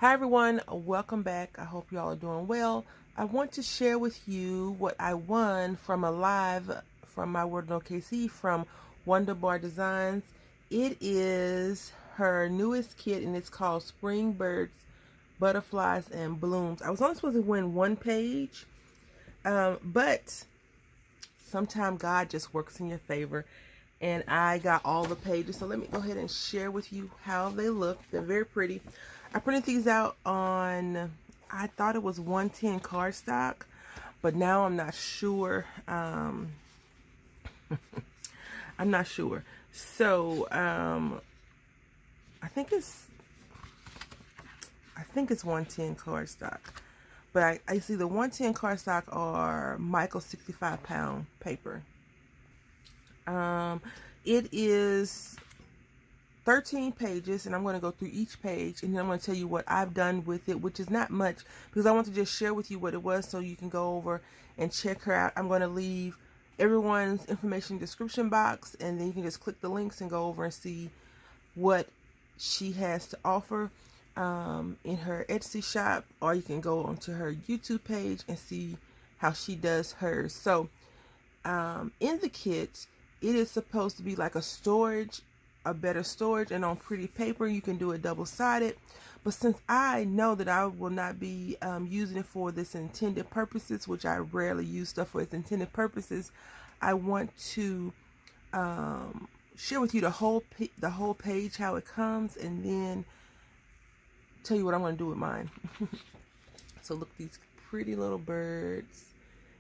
Hi everyone, welcome back. I hope you all are doing well. I want to share with you what I won from a live from my Word OKC from Wondubar Designs. It is her newest kit and it's called Spring Birds, Butterflies, and Blooms. I was only supposed to win one page, but sometimes God just works in your favor. And I got all the pages, so let me go ahead and share with you how they look. They're very pretty. I printed these out on, I thought it was 110 cardstock, but now I'm not sure. I'm not sure. So I think it's 110 cardstock, but I see the 110 cardstock are Michael 65-pound paper. It is 13 pages, and I'm going to go through each page, and then I'm going to tell you what I've done with it, which is not much, because I want to just share with you what it was so you can go over and check her out. I'm going to leave everyone's information in the description box, and then you can just click the links and go over and see what she has to offer in her Etsy shop, or you can go onto her YouTube page and see how she does hers. So in the kit, it is supposed to be like a storage, a better storage, and on pretty paper you can do it double-sided. But since I know that I will not be using it for this intended purposes, which I rarely use stuff for its intended purposes, I want to share with you the whole page, how it comes, and then tell you what I'm going to do with mine. So look, these pretty little birds,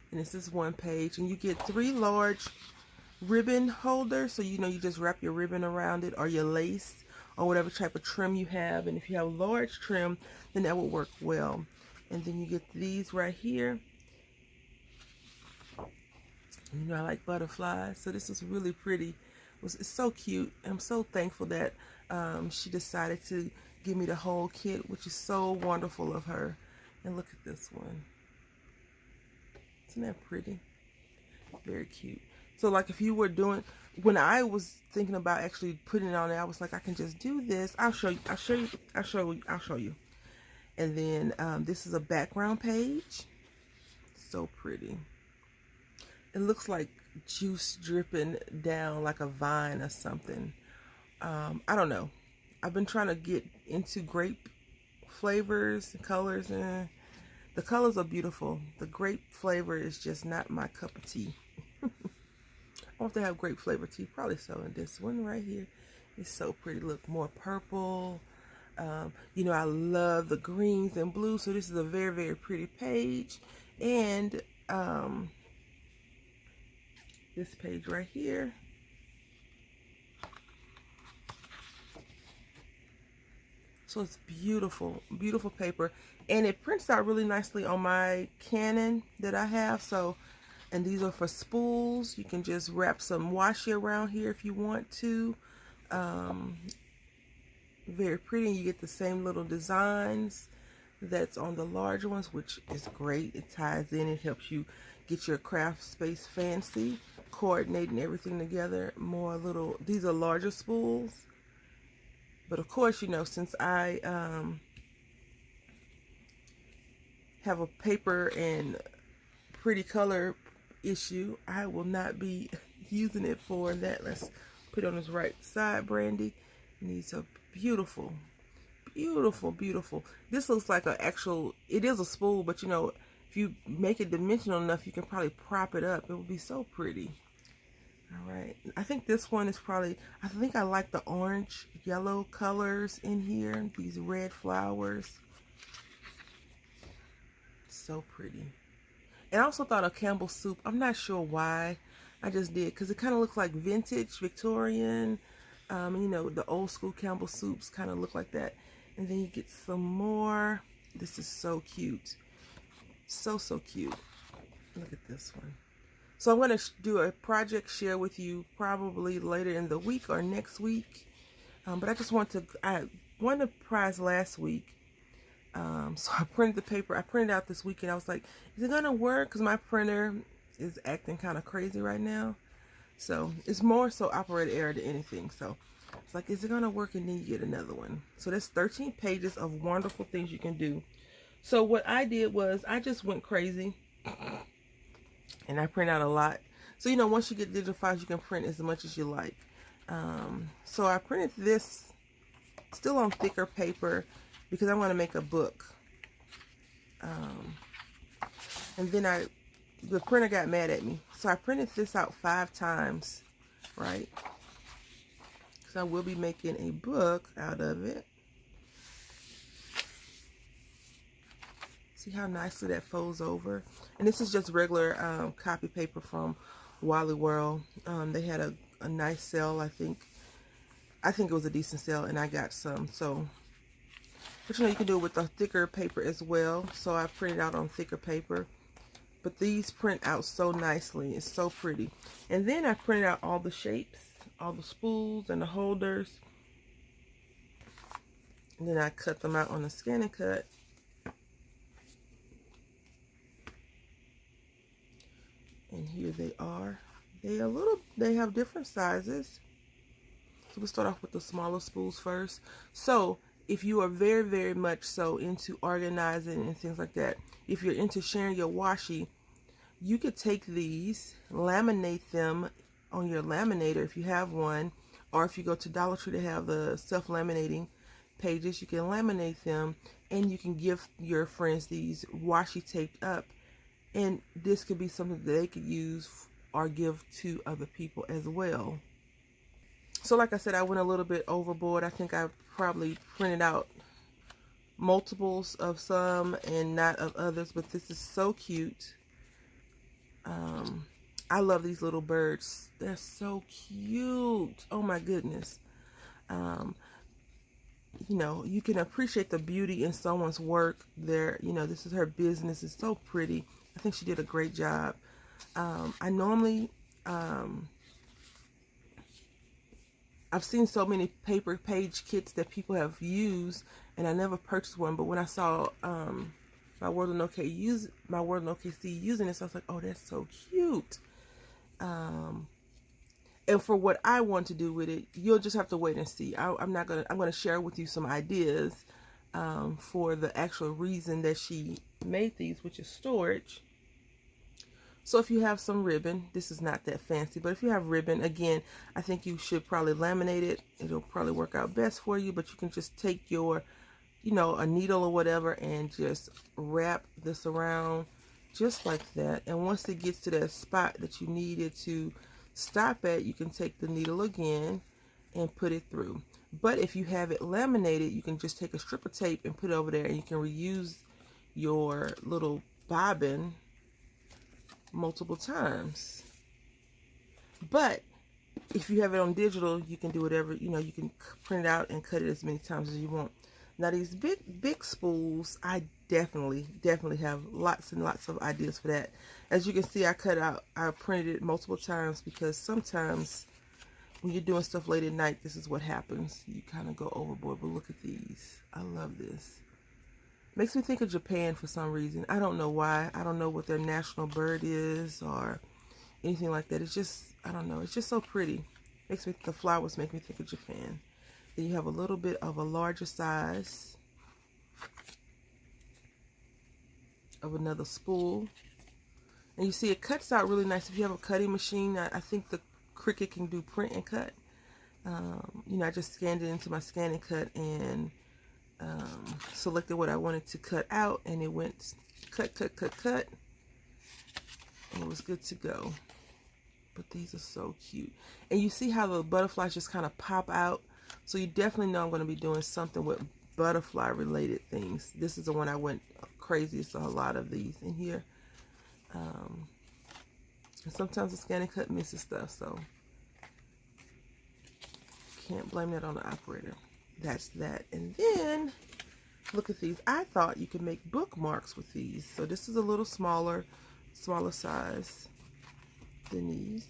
and this is one page, and you get 3 large ribbon holder, so you just wrap your ribbon around it, or your lace, or whatever type of trim you have. And if you have large trim, then that will work well. And then you get these right here. I like butterflies, so this is really pretty. It's so cute. I'm so thankful that she decided to give me the whole kit, which is so wonderful of her. And look at this one. Isn't that pretty? Very cute. So like if you were doing, when I was thinking about actually putting it on there, I was like, I can just do this. I'll show you. And then this is a background page. So pretty. It looks like juice dripping down like a vine or something. I don't know. I've been trying to get into grape flavors and colors, and the colors are beautiful. The grape flavor is just not my cup of tea. I want to have grape flavor tea, probably so. And this one right here is so pretty. Look, more purple. I love the greens and blues, so this is a very, very pretty page. And this page right here, so it's beautiful, beautiful paper, and it prints out really nicely on my Canon that I have. So, and these are for spools. You can just wrap some washi around here if you want to. Very pretty. And you get the same little designs that's on the larger ones, which is great. It ties in. It helps you get your craft space fancy, coordinating everything together. More little, these are larger spools. But of course, since I have a paper and pretty color issue, I will not be using it for that. Let's put it on this right side, Brandy. And these are beautiful, beautiful, beautiful. This looks like it is a spool, but if you make it dimensional enough, you can probably prop it up. It will be so pretty. All right, I think this one is probably, I think I like the orange yellow colors in here, these red flowers. So pretty. And I also thought of Campbell's soup. I'm not sure why. I just did, because it kind of looks like vintage Victorian. The old school Campbell soups kind of look like that. And then you get some more. This is so cute. So, so cute. Look at this one. So I'm going to do a project share with you probably later in the week or next week. But I just I won the prize last week. So I printed the paper. I printed out this weekend. I was like, is it going to work? Because my printer is acting kind of crazy right now. So it's more so operator error than anything. So It's like, is it gonna work? And then you get another one. So that's 13 pages of wonderful things you can do. So what I did was I just went crazy and I print out a lot. So, you know, once you get digital files, you can print as much as you like. So I printed this still on thicker paper because I want to make a book. And then the printer got mad at me. So I printed this out 5 times, right? Because I will be making a book out of it. See how nicely that folds over? And this is just regular copy paper from Wally World. They had a nice sale, I think. I think it was a decent sale, and I got some. So, but you know, you can do it with a thicker paper as well. So I printed out on thicker paper. But these print out so nicely. It's so pretty. And then I printed out all the shapes, all the spools and the holders. And then I cut them out on the scan and cut. And here they are. They have different sizes. So we'll start off with the smaller spools first. So if you are very, very much so into organizing and things like that, if you're into sharing your washi, you could take these, laminate them on your laminator if you have one, or if you go to Dollar Tree to have the self-laminating pages, you can laminate them and you can give your friends these washi taped up. And this could be something that they could use or give to other people as well. So like I said, I went a little bit overboard. I think I probably printed out multiples of some and not of others, but this is so cute. I love these little birds. They're so cute. Oh my goodness. You know, you can appreciate the beauty in someone's work. You know, this is her business. It's so pretty. I think she did a great job. I normally, I've seen so many paper page kits that people have used, and I never purchased one. But when I saw my World in OKC using this, I was like, oh, that's so cute. And for what I want to do with it, you'll just have to wait and see. I'm gonna share with you some ideas for the actual reason that she made these, which is storage. So if you have some ribbon, this is not that fancy, but if you have ribbon, again, I think you should probably laminate it. It'll probably work out best for you, but you can just take your, you know, a needle or whatever and just wrap this around just like that. And once it gets to that spot that you need it to stop at, you can take the needle again and put it through. But if you have it laminated, you can just take a strip of tape and put it over there, and you can reuse your little bobbin multiple times. But if you have it on digital, you can do whatever, you know, you can print it out and cut it as many times as you want. Now these big spools, I definitely have lots and lots of ideas for that. As you can see, I printed it multiple times because sometimes when you're doing stuff late at night, this is what happens. You kind of go overboard. But look at these. I love this. Makes me think of Japan for some reason. I don't know why. I don't know what their national bird is or anything like that. It's just, I don't know. It's just so pretty. The flowers make me think of Japan. Then you have a little bit of a larger size of another spool. And you see it cuts out really nice. If you have a cutting machine, I think the Cricut can do print and cut. You know, I just scanned it into my scan and cut and selected what I wanted to cut out, and it went cut, and it was good to go. But these are so cute. And you see how the butterflies just kind of pop out. So you definitely know I'm going to be doing something with butterfly related things. This is the one I went crazy. So a lot of these in here. And sometimes the scan and cut misses stuff, so can't blame that on the operator. That's that. And then look at these. I thought you could make bookmarks with these. So this is a little smaller size than these.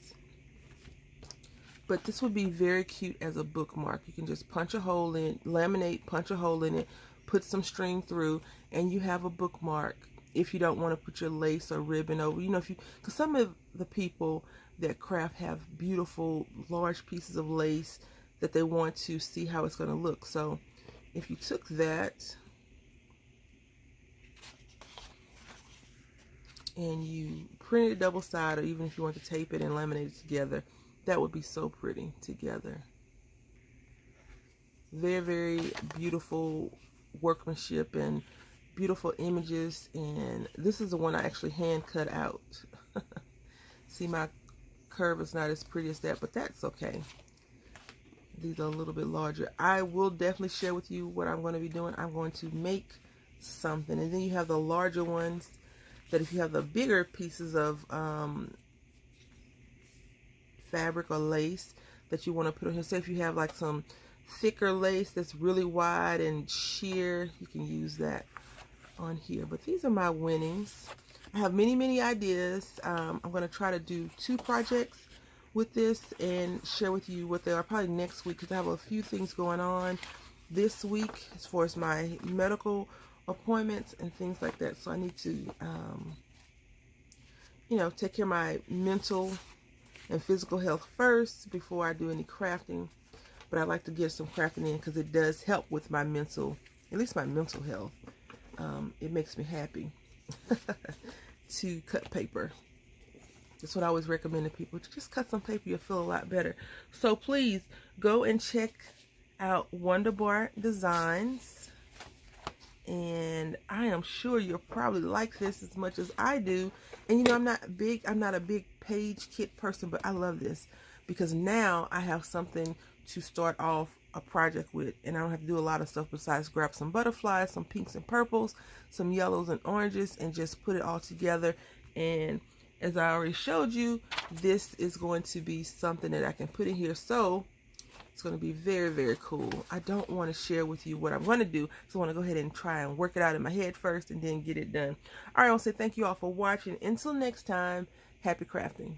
But this would be very cute as a bookmark. You can just punch a hole in, laminate, punch a hole in it, put some string through, and you have a bookmark. If you don't want to put your lace or ribbon over, you know, because some of the people that craft have beautiful large pieces of lace that they want to see how it's going to look. So if you took that and you printed it double side, or even if you want to tape it and laminate it together, that would be so pretty together. Very, very beautiful workmanship and beautiful images. And this is the one I actually hand cut out. See, my curve is not as pretty as that, but that's okay. These are a little bit larger. I will definitely share with you what I'm going to be doing. I'm going to make something. And then you have the larger ones that if you have the bigger pieces of fabric or lace that you want to put on here. Say if you have like some thicker lace that's really wide and sheer, you can use that on here. But these are my winnings. I have many ideas. I'm going to try to do 2 projects with this and share with you what they are probably next week, because I have a few things going on this week as far as my medical appointments and things like that. So I need to you know, take care of my mental and physical health first before I do any crafting. But I like to get some crafting in because it does help with my mental, at least my mental health. It makes me happy to cut paper. That's what I always recommend to people. Just cut some paper, you'll feel a lot better. So please go and check out Wondubar Designs. And I am sure you'll probably like this as much as I do. And you know, I'm not a big page kit person, but I love this because now I have something to start off a project with, and I don't have to do a lot of stuff besides grab some butterflies, some pinks and purples, some yellows and oranges, and just put it all together. And as I already showed you, this is going to be something that I can put in here. So it's going to be very, very cool. I don't want to share with you what I'm going to do, so I want to go ahead and try and work it out in my head first and then get it done. All right, I want to say thank you all for watching. Until next time, happy crafting.